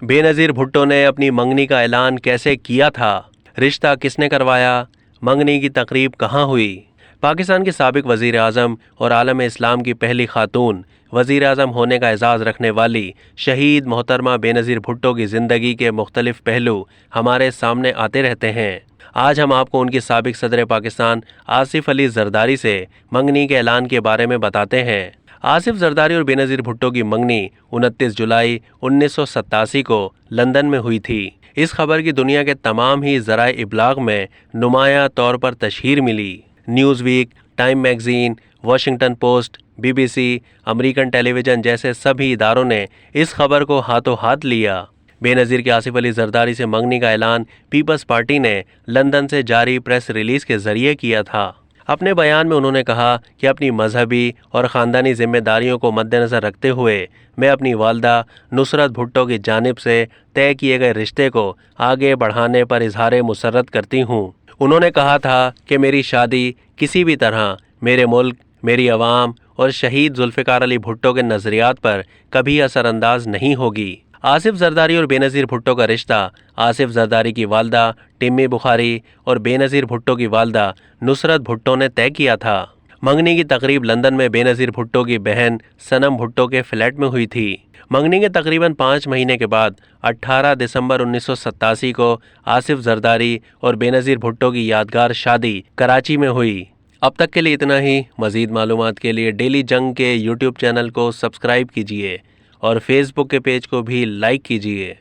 بے نظیر بھٹو نے اپنی منگنی کا اعلان کیسے کیا تھا؟ رشتہ کس نے کروایا؟ منگنی کی تقریب کہاں ہوئی؟ پاکستان کے سابق وزیر اعظم اور عالم اسلام کی پہلی خاتون وزیر اعظم ہونے کا اعزاز رکھنے والی شہید محترمہ بے نظیر بھٹو کی زندگی کے مختلف پہلو ہمارے سامنے آتے رہتے ہیں۔ آج ہم آپ کو ان کی سابق صدر پاکستان آصف علی زرداری سے منگنی کے اعلان کے بارے میں بتاتے ہیں۔ آصف زرداری اور بے نظیر بھٹو کی منگنی 29 جولائی 1987 کو لندن میں ہوئی تھی۔ اس خبر کی دنیا کے تمام ہی ذرائع ابلاغ میں نمایاں طور پر تشہیر ملی۔ Newsweek, Time magazine, Washington Post, BBC، American television جیسے سبھی اداروں نے اس خبر کو ہاتھوں ہاتھ لیا۔ بے نظیر کے آصف علی زرداری سے منگنی کا اعلان پیپلز پارٹی نے لندن سے جاری پریس ریلیز کے ذریعے کیا تھا۔ اپنے بیان میں انہوں نے کہا کہ اپنی مذہبی اور خاندانی ذمہ داریوں کو مد نظر رکھتے ہوئے میں اپنی والدہ نصرت بھٹو کی جانب سے طے کیے گئے رشتے کو آگے بڑھانے پر اظہار مسرت کرتی ہوں۔ انہوں نے کہا تھا کہ میری شادی کسی بھی طرح میرے ملک، میری عوام اور شہید ذوالفقار علی بھٹو کے نظریات پر کبھی اثر انداز نہیں ہوگی۔ آصف زرداری اور بے نظیر بھٹو کا رشتہ آصف زرداری کی والدہ ٹمی بخاری اور بے نظیر بھٹو کی والدہ نصرت بھٹو نے طے کیا تھا۔ منگنی کی تقریب لندن میں بے نظیر بھٹو کی بہن صنم بھٹو کے فلیٹ میں ہوئی تھی۔ منگنی کے تقریباً 5 مہینے کے بعد 18 دسمبر 1987 کو آصف زرداری اور بے نظیر بھٹو کی یادگار شادی کراچی میں ہوئی۔ اب تک کے لیے اتنا ہی۔ مزید معلومات کے لیے ڈیلی جنگ کے YouTube چینل کو سبسکرائب کیجیے اور فیس بک کے پیج کو بھی لائک کیجیے۔